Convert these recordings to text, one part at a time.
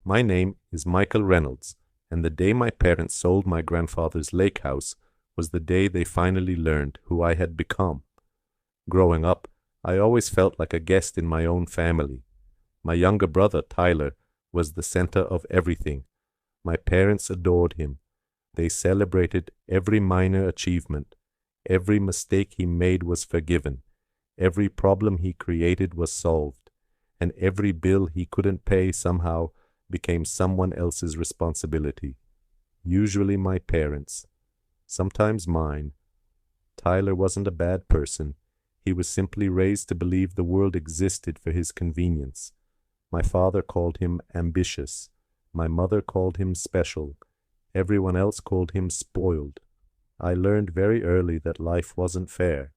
My name is Michael Reynolds, and the day my parents sold my grandfather's lake house was the day they finally learned who I had become. Growing up, I always felt like a guest in my own family. My younger brother, Tyler, was the center of everything. My parents adored him. They celebrated every minor achievement. Every mistake he made was forgiven. Every problem he created was solved. And every bill he couldn't pay somehow became someone else's responsibility. Usually my parents. Sometimes mine. Tyler wasn't a bad person. He was simply raised to believe the world existed for his convenience. My father called him ambitious. My mother called him special. Everyone else called him spoiled. I learned very early that life wasn't fair.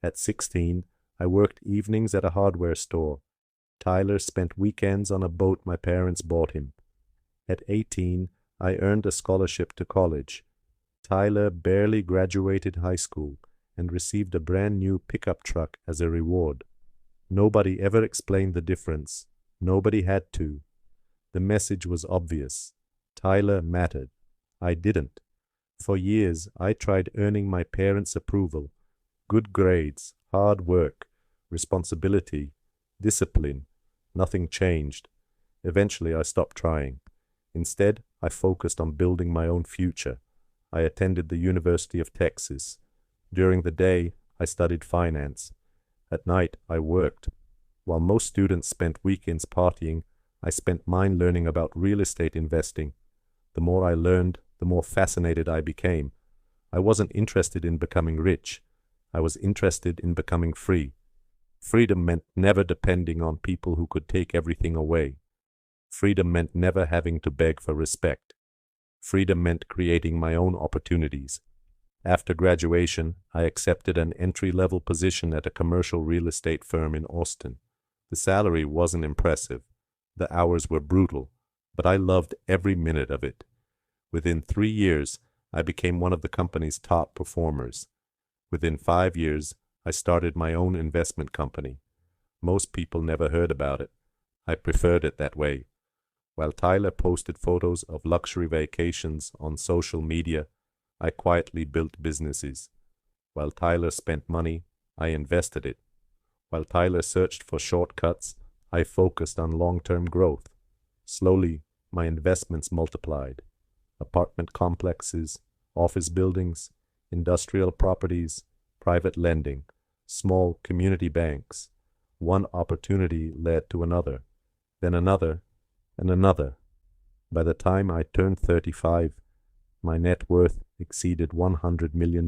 At 16, I worked evenings at a hardware store. Tyler spent weekends on a boat my parents bought him. At 18, I earned a scholarship to college. Tyler barely graduated high school and received a brand new pickup truck as a reward. Nobody ever explained the difference. Nobody had to. The message was obvious. Tyler mattered. I didn't. For years, I tried earning my parents' approval. Good grades, hard work, responsibility, discipline. Nothing changed. Eventually, I stopped trying. Instead, I focused on building my own future. I attended the University of Texas. During the day, I studied finance. At night, I worked. While most students spent weekends partying, I spent mine learning about real estate investing. The more I learned, the more fascinated I became. I wasn't interested in becoming rich. I was interested in becoming free. Freedom meant never depending on people who could take everything away. Freedom meant never having to beg for respect. Freedom meant creating my own opportunities. After graduation, I accepted an entry-level position at a commercial real estate firm in Austin. The salary wasn't impressive. The hours were brutal, but I loved every minute of it. Within 3 years, I became one of the company's top performers. Within 5 years, I started my own investment company. Most people never heard about it. I preferred it that way. While Tyler posted photos of luxury vacations on social media, I quietly built businesses. While Tyler spent money, I invested it. While Tyler searched for shortcuts, I focused on long-term growth. Slowly, my investments multiplied. Apartment complexes, office buildings, industrial properties, private lending, small community banks. One opportunity led to another, then another, and another. By the time I turned 35, my net worth exceeded $100 million.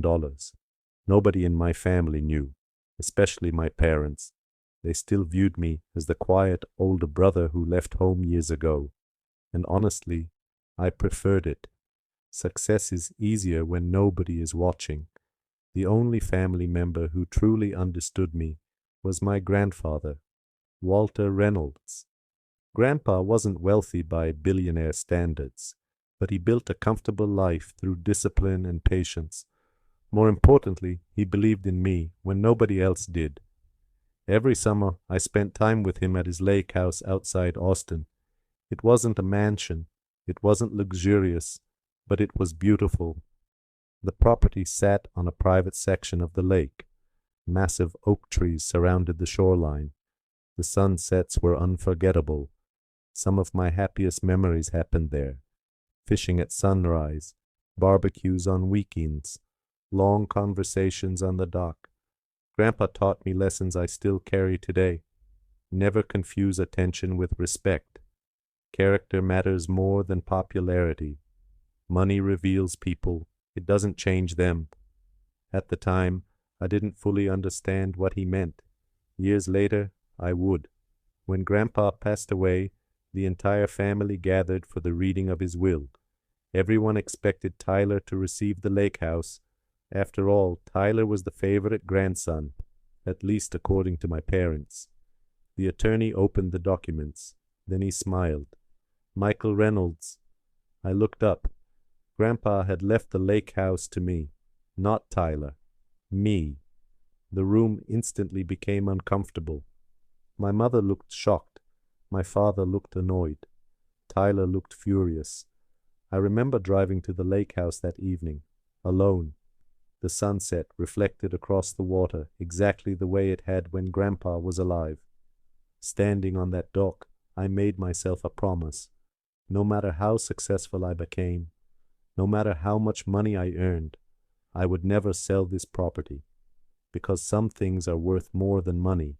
Nobody in my family knew, especially my parents. They still viewed me as the quiet older brother who left home years ago. And honestly, I preferred it. Success is easier when nobody is watching. The only family member who truly understood me was my grandfather, Walter Reynolds. Grandpa wasn't wealthy by billionaire standards, but he built a comfortable life through discipline and patience. More importantly, he believed in me when nobody else did. Every summer, I spent time with him at his lake house outside Austin. It wasn't a mansion. It wasn't luxurious, but it was beautiful. The property sat on a private section of the lake. Massive oak trees surrounded the shoreline. The sunsets were unforgettable. Some of my happiest memories happened there. Fishing at sunrise, barbecues on weekends, long conversations on the dock. Grandpa taught me lessons I still carry today. Never confuse attention with respect. Character matters more than popularity. Money reveals people. It doesn't change them. At the time, I didn't fully understand what he meant. Years later, I would. When Grandpa passed away, the entire family gathered for the reading of his will. Everyone expected Tyler to receive the lake house. After all, Tyler was the favorite grandson, at least according to my parents. The attorney opened the documents. Then he smiled. Michael Reynolds. I looked up. Grandpa had left the lake house to me, not Tyler. Me. The room instantly became uncomfortable. My mother looked shocked. My father looked annoyed. Tyler looked furious. I remember driving to the lake house that evening, alone. The sunset reflected across the water exactly the way it had when Grandpa was alive. Standing on that dock, I made myself a promise. No matter how successful I became, no matter how much money I earned, I would never sell this property, because some things are worth more than money.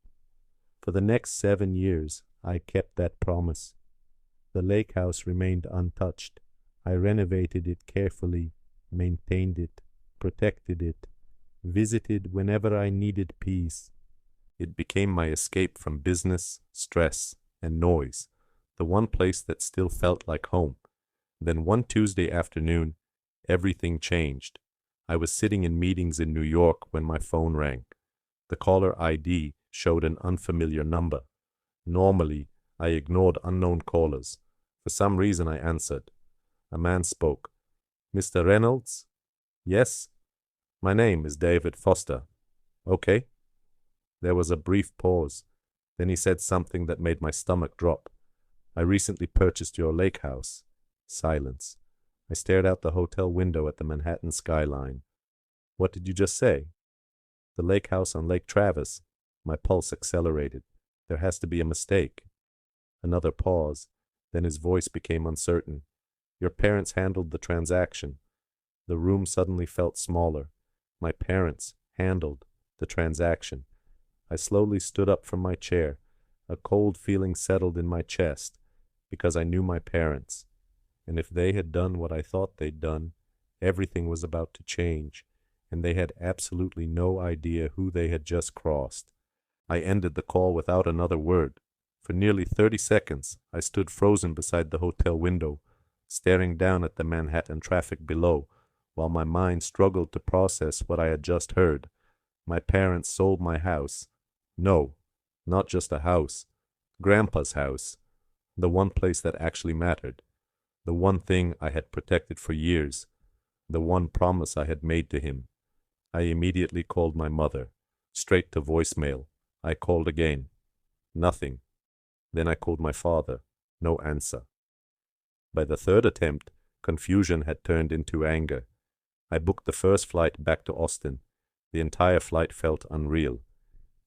For the next 7 years, I kept that promise. The lake house remained untouched. I renovated it carefully, maintained it, protected it, visited whenever I needed peace. It became my escape from business, stress, and noise, the one place that still felt like home. Then one Tuesday afternoon, everything changed. I was sitting in meetings in New York when my phone rang. The caller ID showed an unfamiliar number. Normally, I ignored unknown callers. For some reason, I answered. A man spoke. "Mr. Reynolds?" "Yes." "My name is David Foster." "Okay." There was a brief pause. Then he said something that made my stomach drop. "I recently purchased your lake house." Silence. I stared out the hotel window at the Manhattan skyline. "What did you just say?" "The lake house on Lake Travis." My pulse accelerated. There has to be a mistake. Another pause. Then his voice became uncertain. "Your parents handled the transaction." The room suddenly felt smaller. My parents handled the transaction. I slowly stood up from my chair. A cold feeling settled in my chest, because I knew my parents. And if they had done what I thought they'd done, everything was about to change, and they had absolutely no idea who they had just crossed. I ended the call without another word. For nearly 30 seconds, I stood frozen beside the hotel window, staring down at the Manhattan traffic below, while my mind struggled to process what I had just heard. My parents sold my house. No, not just a house. Grandpa's house. The one place that actually mattered. The one thing I had protected for years. The one promise I had made to him. I immediately called my mother. Straight to voicemail. I called again. Nothing. Then I called my father. No answer. By the third attempt, confusion had turned into anger. I booked the first flight back to Austin. The entire flight felt unreal.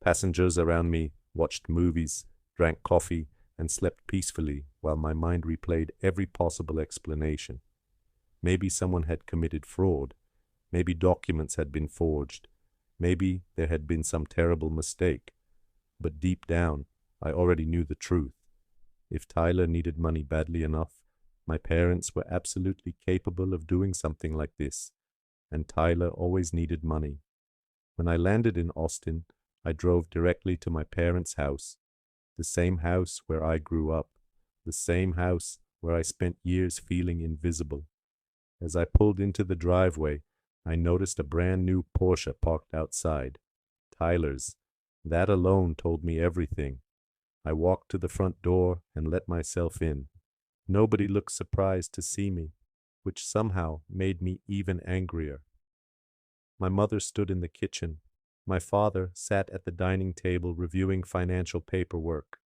Passengers around me watched movies, drank coffee, and slept peacefully while my mind replayed every possible explanation. Maybe someone had committed fraud. Maybe documents had been forged. Maybe there had been some terrible mistake. But deep down, I already knew the truth. If Tyler needed money badly enough, my parents were absolutely capable of doing something like this, and Tyler always needed money. When I landed in Austin, I drove directly to my parents' house, the same house where I grew up, the same house where I spent years feeling invisible. As I pulled into the driveway, I noticed a brand new Porsche parked outside. Tyler's. That alone told me everything. I walked to the front door and let myself in. Nobody looked surprised to see me, which somehow made me even angrier. My mother stood in the kitchen. My father sat at the dining table reviewing financial paperwork.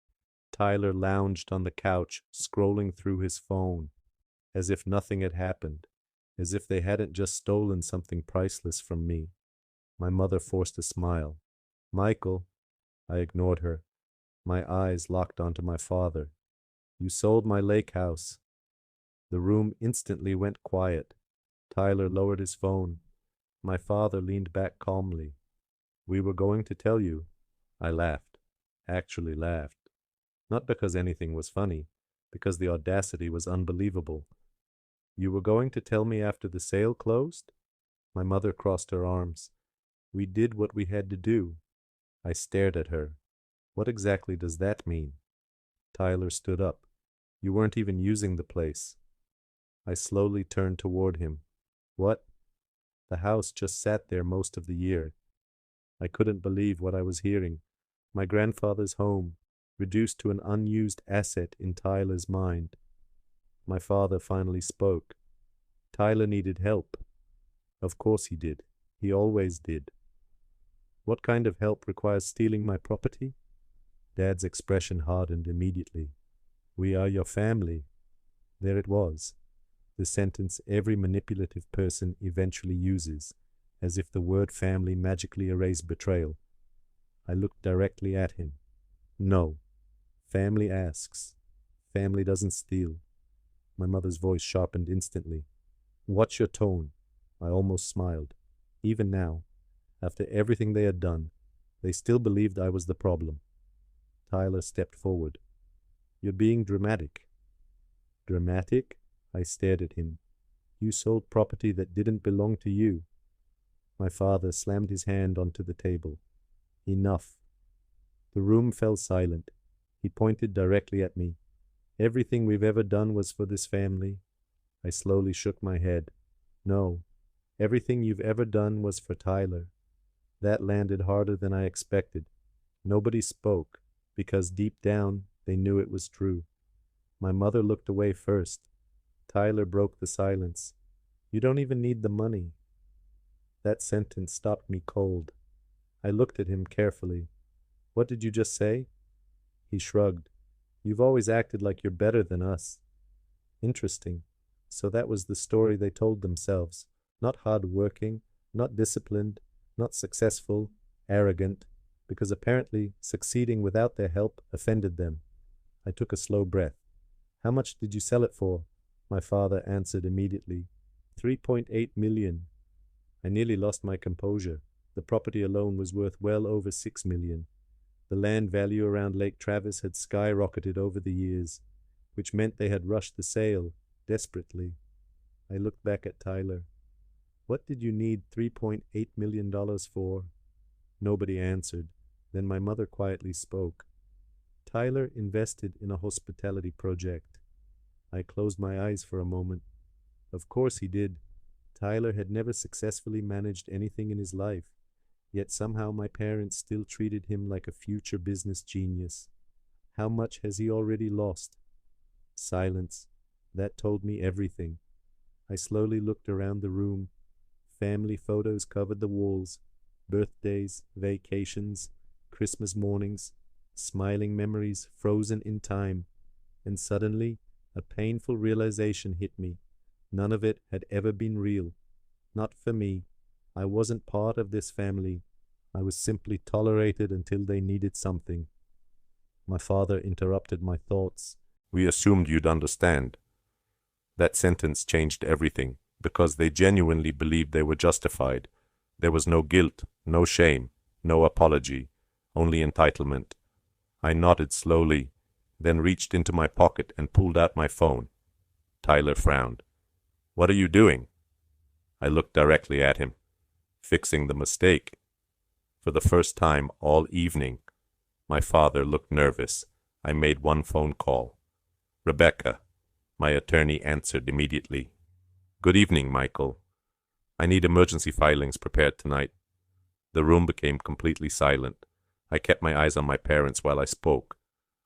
Tyler lounged on the couch, scrolling through his phone, as if nothing had happened, as if they hadn't just stolen something priceless from me. My mother forced a smile. "Michael." I ignored her. My eyes locked onto my father. "You sold my lake house." The room instantly went quiet. Tyler lowered his phone. My father leaned back calmly. "We were going to tell you." I laughed. Actually laughed. Not because anything was funny, because the audacity was unbelievable. "You were going to tell me after the sale closed?" My mother crossed her arms. "We did what we had to do." I stared at her. "What exactly does that mean?" Tyler stood up. "You weren't even using the place." I slowly turned toward him. "What?" "The house just sat there most of the year." I couldn't believe what I was hearing. My grandfather's home, reduced to an unused asset in Tyler's mind. My father finally spoke. "Tyler needed help." "Of course he did. He always did." "What kind of help requires stealing my property?" Dad's expression hardened immediately. "We are your family." There it was, the sentence every manipulative person eventually uses, as if the word family magically erased betrayal. I looked directly at him. No. Family asks. Family doesn't steal. My mother's voice sharpened instantly. What's your tone? I almost smiled. Even now, after everything they had done, they still believed I was the problem. Tyler stepped forward. You're being dramatic. Dramatic? I stared at him. You sold property that didn't belong to you. My father slammed his hand onto the table. Enough. The room fell silent. He pointed directly at me. Everything we've ever done was for this family. I slowly shook my head. No, everything you've ever done was for Tyler. That landed harder than I expected. Nobody spoke, because deep down they knew it was true. My mother looked away first. Tyler broke the silence. You don't even need the money. That sentence stopped me cold. I looked at him carefully. What did you just say? He shrugged. You've always acted like you're better than us. Interesting. So that was the story they told themselves. Not hard-working, not disciplined, not successful, arrogant, because apparently succeeding without their help offended them. I took a slow breath. How much did you sell it for? My father answered immediately. 3.8 million. I nearly lost my composure. The property alone was worth well over 6 million. The land value around Lake Travis had skyrocketed over the years, which meant they had rushed the sale, desperately. I looked back at Tyler. What did you need $3.8 million for? Nobody answered. Then my mother quietly spoke. Tyler invested in a hospitality project. I closed my eyes for a moment. Of course he did. Tyler had never successfully managed anything in his life, yet somehow my parents still treated him like a future business genius. How much has he already lost? Silence. That told me everything. I slowly looked around the room. Family photos covered the walls. Birthdays, vacations, Christmas mornings, smiling memories frozen in time. And suddenly, a painful realization hit me. None of it had ever been real. Not for me. I wasn't part of this family. I was simply tolerated until they needed something. My father interrupted my thoughts. We assumed you'd understand. That sentence changed everything, because they genuinely believed they were justified. There was no guilt, no shame, no apology, only entitlement. I nodded slowly, then reached into my pocket and pulled out my phone. Tyler frowned. What are you doing? I looked directly at him. Fixing the mistake. For the first time all evening, my father looked nervous. I made one phone call. Rebecca. My attorney answered immediately. Good evening, Michael. I need emergency filings prepared tonight. The room became completely silent. I kept my eyes on my parents while I spoke.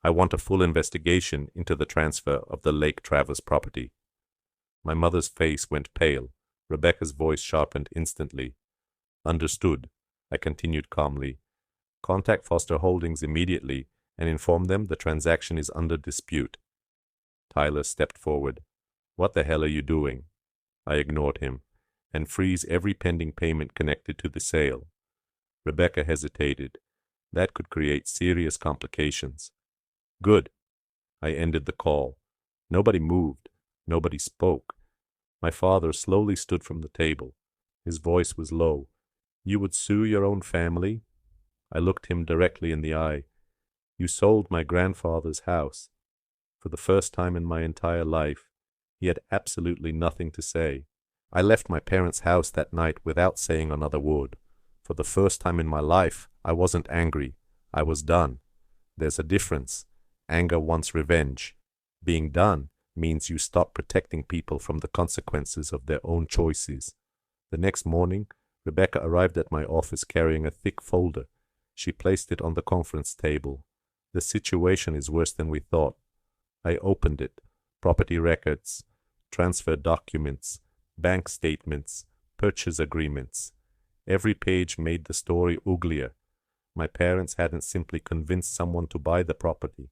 I want a full investigation into the transfer of the Lake Travis property. My mother's face went pale. Rebecca's voice sharpened instantly. Understood, I continued calmly. Contact Foster Holdings immediately and inform them the transaction is under dispute. Tyler stepped forward. What the hell are you doing? I ignored him. And freeze every pending payment connected to the sale. Rebecca hesitated. That could create serious complications. Good. I ended the call. Nobody moved. Nobody spoke. My father slowly stood from the table. His voice was low. You would sue your own family? I looked him directly in the eye. You sold my grandfather's house. For the first time in my entire life, he had absolutely nothing to say. I left my parents' house that night without saying another word. For the first time in my life, I wasn't angry. I was done. There's a difference. Anger wants revenge. Being done means you stop protecting people from the consequences of their own choices. The next morning, Rebecca arrived at my office carrying a thick folder. She placed it on the conference table. The situation is worse than we thought. I opened it. Property records, transfer documents, bank statements, purchase agreements. Every page made the story uglier. My parents hadn't simply convinced someone to buy the property.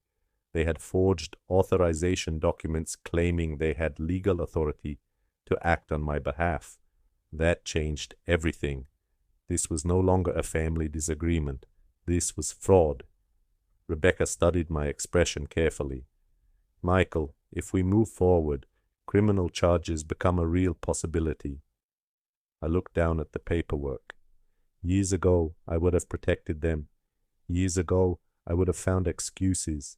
They had forged authorization documents claiming they had legal authority to act on my behalf. That changed everything. This was no longer a family disagreement. This was fraud. Rebecca studied my expression carefully. Michael, if we move forward, criminal charges become a real possibility. I looked down at the paperwork. Years ago, I would have protected them. Years ago, I would have found excuses.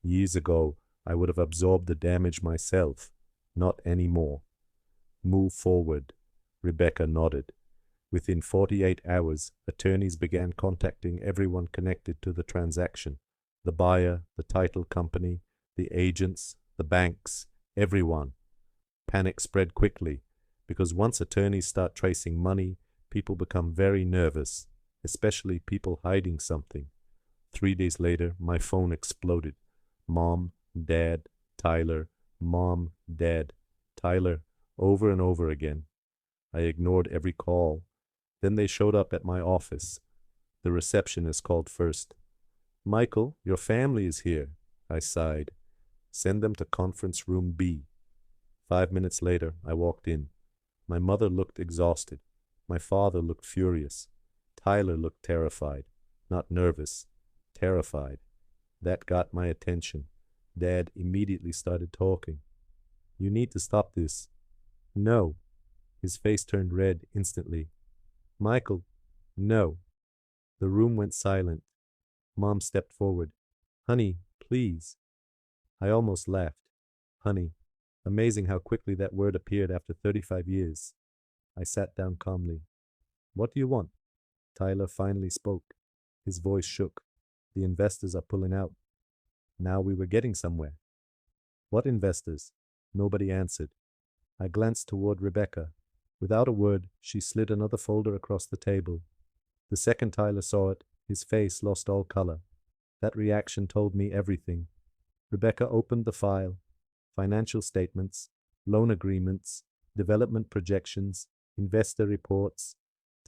Years ago, I would have absorbed the damage myself. Not anymore. Move forward. Rebecca nodded. Within 48 hours, attorneys began contacting everyone connected to the transaction. The buyer, the title company, the agents, the banks, everyone. Panic spread quickly, because once attorneys start tracing money, people become very nervous, especially people hiding something. 3 days later, my phone exploded. Mom, Dad, Tyler, Mom, Dad, Tyler, over and over again. I ignored every call. Then they showed up at my office. The receptionist called first. Michael, your family is here, I sighed. Send them to conference room B. 5 minutes later, I walked in. My mother looked exhausted. My father looked furious. Tyler looked terrified. Not nervous. Terrified. That got my attention. Dad immediately started talking. You need to stop this. No. His face turned red instantly. Michael, no. The room went silent. Mom stepped forward. Honey, please. I almost laughed. Honey. Amazing how quickly that word appeared after 35 years. I sat down calmly. What do you want? Tyler finally spoke. His voice shook. The investors are pulling out. Now we were getting somewhere. What investors? Nobody answered. I glanced toward Rebecca. Without a word, she slid another folder across the table. The second Tyler saw it, his face lost all color. That reaction told me everything. Rebecca opened the file. Financial statements, loan agreements, development projections, investor reports.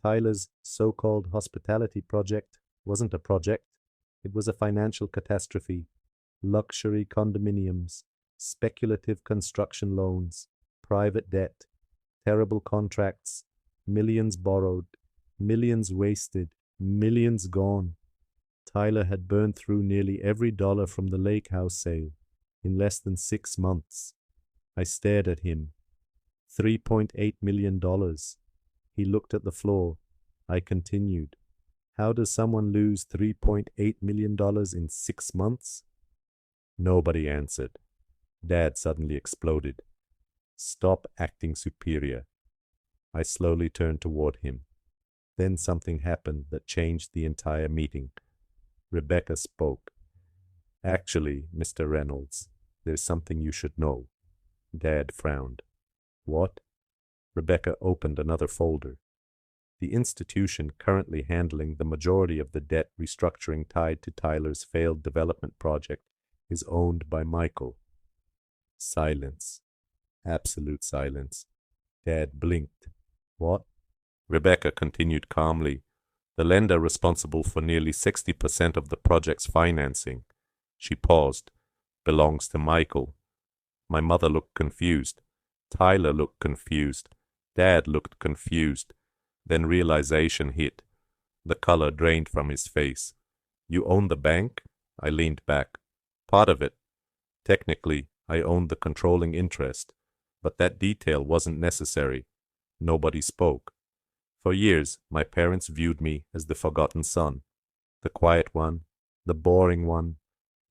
Tyler's so-called hospitality project wasn't a project. It was a financial catastrophe. Luxury condominiums, speculative construction loans, private debt, terrible contracts, millions borrowed, millions wasted, millions gone. Tyler had burned through nearly every dollar from the lake house sale in less than 6 months. I stared at him. $3.8 million. He looked at the floor. I continued. How does someone lose $3.8 million in 6 months? Nobody answered. Dad suddenly exploded. Stop acting superior. I slowly turned toward him. Then something happened that changed the entire meeting. Rebecca spoke. Actually, Mr. Reynolds, there's something you should know. Dad frowned. What? Rebecca opened another folder. The institution currently handling the majority of the debt restructuring tied to Tyler's failed development project is owned by Michael. Silence. Absolute silence. Dad blinked. What? Rebecca continued calmly. The lender responsible for nearly 60% of the project's financing. She paused. Belongs to Michael. My mother looked confused. Tyler looked confused. Dad looked confused. Then realization hit. The color drained from his face. You own the bank? I leaned back. Part of it. Technically, I owned the controlling interest, but that detail wasn't necessary. Nobody spoke. For years, my parents viewed me as the forgotten son, the quiet one, the boring one,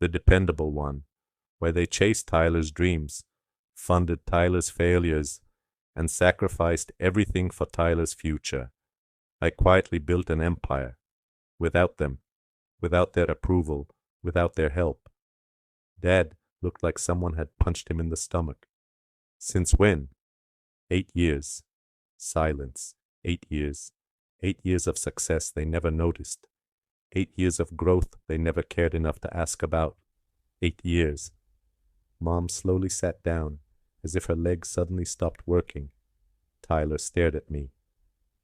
the dependable one, where they chased Tyler's dreams, funded Tyler's failures, and sacrificed everything for Tyler's future. I quietly built an empire. Without them, without their approval, without their help. Dad looked like someone had punched him in the stomach. Since when? 8 years. Silence. 8 years. 8 years of success they never noticed. 8 years of growth they never cared enough to ask about. 8 years. Mom slowly sat down, as if her legs suddenly stopped working. Tyler stared at me.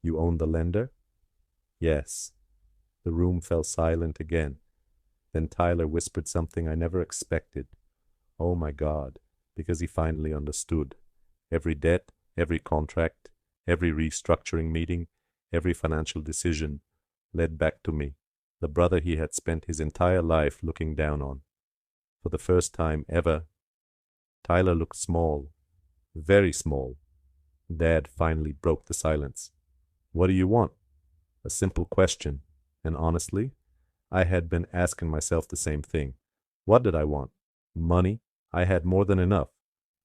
You own the lender? Yes. The room fell silent again. Then Tyler whispered something I never expected. Oh my God, because he finally understood. Every debt, every contract, every restructuring meeting, every financial decision led back to me, the brother he had spent his entire life looking down on. For the first time ever, Tyler looked small, very small. Dad finally broke the silence. What do you want? A simple question, and honestly, I had been asking myself the same thing. What did I want? Money? I had more than enough.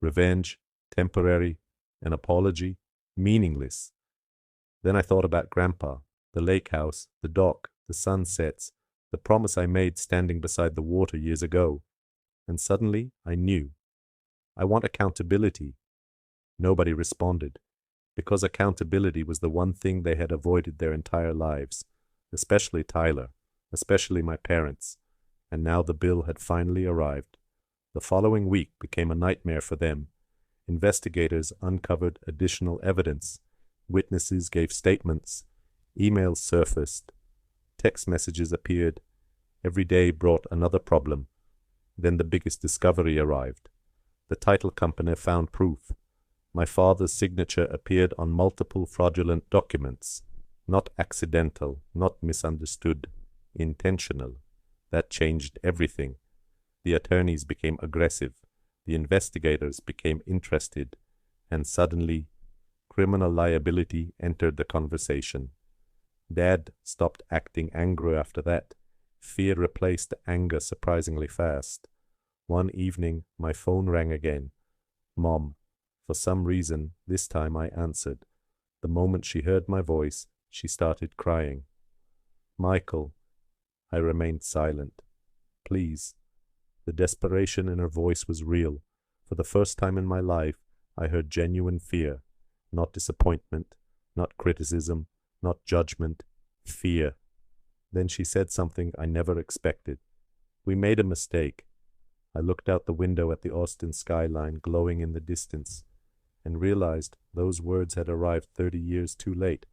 Revenge? Temporary? An apology? Meaningless. Then I thought about Grandpa, the lake house, the dock, the sunsets, the promise I made standing beside the water years ago. And suddenly I knew. I want accountability. Nobody responded, because accountability was the one thing they had avoided their entire lives, especially Tyler, especially my parents, and now the bill had finally arrived. The following week became a nightmare for them. Investigators uncovered additional evidence. Witnesses gave statements. Emails surfaced. Text messages appeared. Every day brought another problem. Then the biggest discovery arrived. The title company found proof. My father's signature appeared on multiple fraudulent documents. Not accidental, not misunderstood, intentional. That changed everything. The attorneys became aggressive. The investigators became interested. And suddenly, criminal liability entered the conversation. Dad stopped acting angry after that. Fear replaced anger surprisingly fast. One evening, my phone rang again. Mom. For some reason, this time I answered. The moment she heard my voice, she started crying. Michael. I remained silent. Please. The desperation in her voice was real. For the first time in my life, I heard genuine fear. Not disappointment, not criticism, not judgment. Fear. Then she said something I never expected. We made a mistake. I looked out the window at the Austin skyline glowing in the distance, and realized those words had arrived 30 years too late,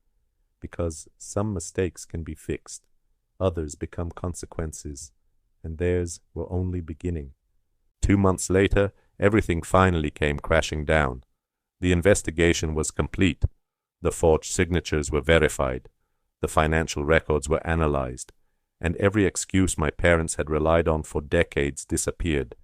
because some mistakes can be fixed, others become consequences, and theirs were only beginning. 2 months later, everything finally came crashing down. The investigation was complete. The forged signatures were verified. The financial records were analyzed, and every excuse my parents had relied on for decades disappeared.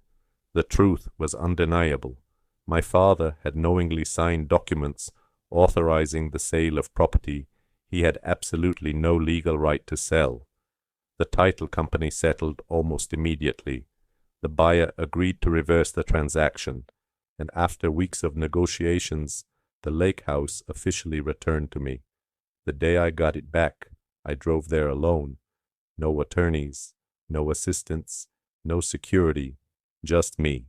The truth was undeniable. My father had knowingly signed documents authorizing the sale of property he had absolutely no legal right to sell. The title company settled almost immediately. The buyer agreed to reverse the transaction, and after weeks of negotiations, the lake house officially returned to me. The day I got it back, I drove there alone. No attorneys, no assistants, no security, just me.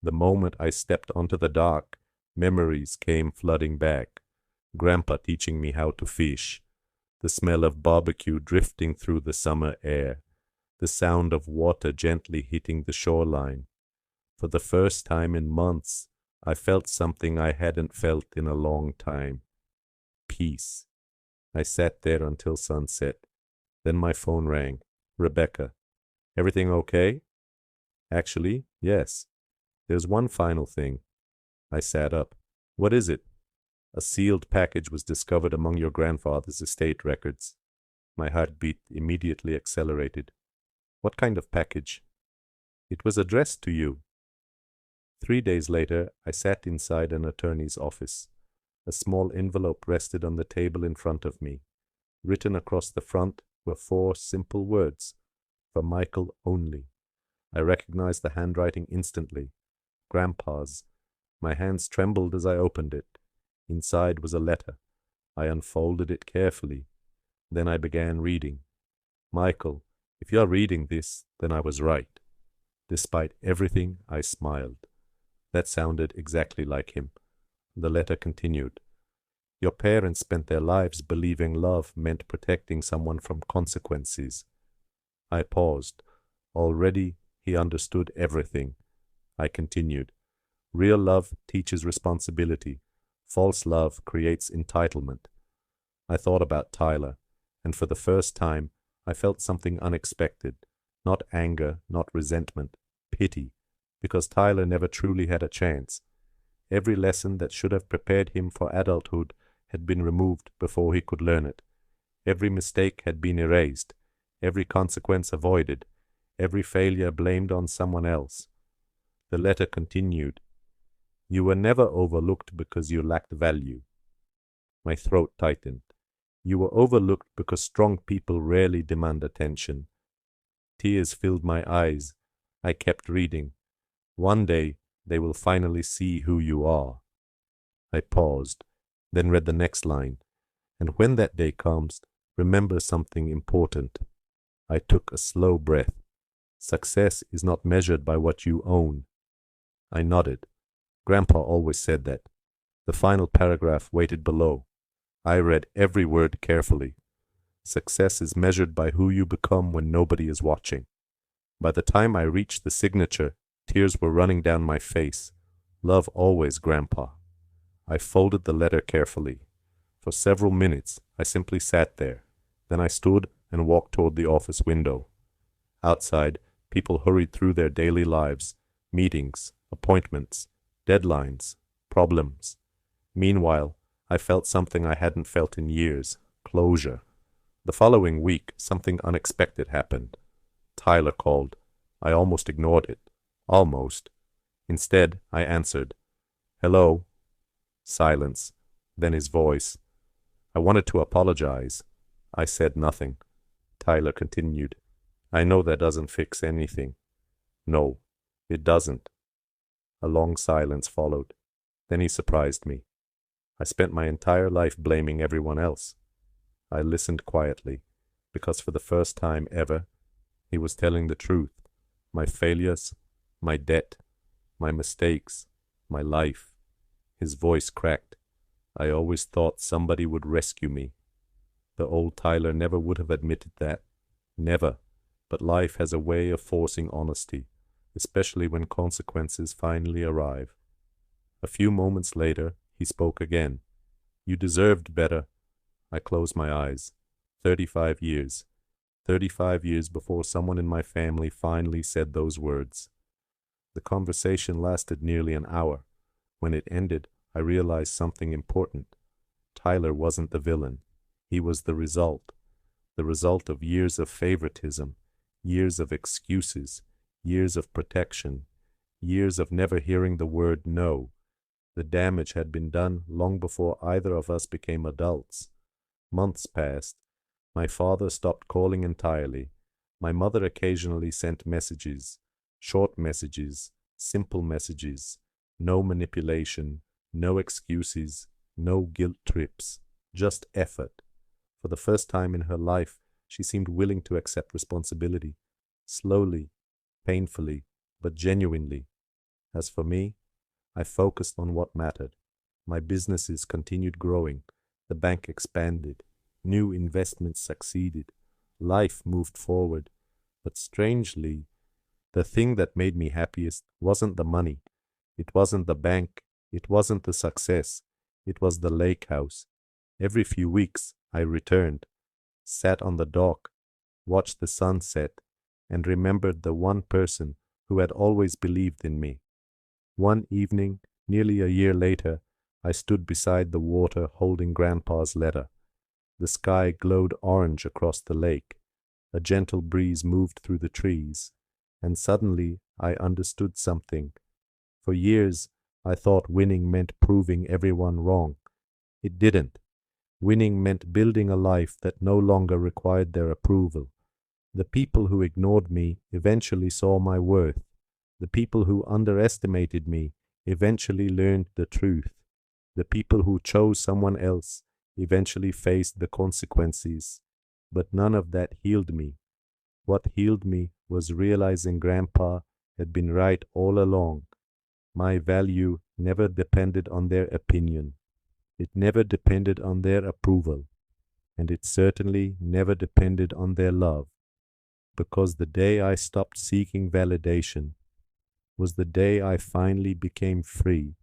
The moment I stepped onto the dock, memories came flooding back. Grandpa teaching me how to fish, the smell of barbecue drifting through the summer air, the sound of water gently hitting the shoreline. For the first time in months, I felt something I hadn't felt in a long time. Peace. I sat there until sunset. Then my phone rang. Rebecca. Everything okay? Actually, yes. There's one final thing. I sat up. What is it? A sealed package was discovered among your grandfather's estate records. My heartbeat immediately accelerated. What kind of package? It was addressed to you. 3 days later, I sat inside an attorney's office. A small envelope rested on the table in front of me. Written across the front were 4 simple words. For Michael only. I recognized the handwriting instantly. Grandpa's. My hands trembled as I opened it. Inside was a letter. I unfolded it carefully. Then I began reading. Michael, if you are reading this, then I was right. Despite everything, I smiled. That sounded exactly like him. The letter continued. Your parents spent their lives believing love meant protecting someone from consequences. I paused. Already he understood everything. I continued. Real love teaches responsibility. False love creates entitlement. I thought about Tyler, and for the first time I felt something unexpected, Not anger, not resentment, pity, because Tyler never truly had a chance. Every lesson that should have prepared him for adulthood had been removed before he could learn it. Every mistake had been erased, every consequence avoided, every failure blamed on someone else. The letter continued, "You were never overlooked because you lacked value." My throat tightened. "You were overlooked because strong people rarely demand attention." Tears filled my eyes. I kept reading. "One day they will finally see who you are." I paused, then read the next line. "And when that day comes, remember something important." I took a slow breath. "Success is not measured by what you own." I nodded. Grandpa always said that. The final paragraph waited below. I read every word carefully. "Success is measured by who you become when nobody is watching." By the time I reached the signature, tears were running down my face. "Love always, Grandpa." I folded the letter carefully. For several minutes, I simply sat there. Then I stood and walked toward the office window. Outside, people hurried through their daily lives, meetings, appointments, deadlines, problems. Meanwhile, I felt something I hadn't felt in years: closure. The following week, something unexpected happened. Tyler called. I almost ignored it. Almost. Instead, I answered. "Hello." Silence. Then his voice. I wanted to apologize. I said nothing. Tyler continued. "I know that doesn't fix anything." "No, it doesn't." A long silence followed. Then he surprised me. I spent my entire life blaming everyone else. I listened quietly, because for the first time ever, he was telling the truth. My failures, my debt, my mistakes, my life. His voice cracked. "I always thought somebody would rescue me." The old Tyler never would have admitted that. Never. But life has a way of forcing honesty, especially when consequences finally arrive. A few moments later, he spoke again. "You deserved better." I closed my eyes. 35 years. 35 years before someone in my family finally said those words. The conversation lasted nearly an hour. When it ended, I realized something important. Tyler wasn't the villain. He was the result of years of favoritism, years of excuses, years of protection, years of never hearing the word no. The damage had been done long before either of us became adults. Months passed. My father stopped calling entirely. My mother occasionally sent messages, short messages, simple messages, no manipulation, no excuses, no guilt trips, just effort. For the first time in her life, she seemed willing to accept responsibility, slowly, painfully, but genuinely. As for me, I focused on what mattered. My businesses continued growing, the bank expanded, new investments succeeded, life moved forward. But strangely, the thing that made me happiest wasn't the money, it wasn't the bank, it wasn't the success, it was the lake house. Every few weeks I returned, sat on the dock, watched the sunset, and remembered the one person who had always believed in me. One evening, nearly a year later, I stood beside the water holding Grandpa's letter. The sky glowed orange across the lake. A gentle breeze moved through the trees, and suddenly I understood something. For years, I thought winning meant proving everyone wrong. It didn't. Winning meant building a life that no longer required their approval. The people who ignored me eventually saw my worth. The people who underestimated me eventually learned the truth. The people who chose someone else eventually faced the consequences. But none of that healed me. What healed me was realizing Grandpa had been right all along. My value never depended on their opinion. It never depended on their approval. And it certainly never depended on their love. Because the day I stopped seeking validation was the day I finally became free.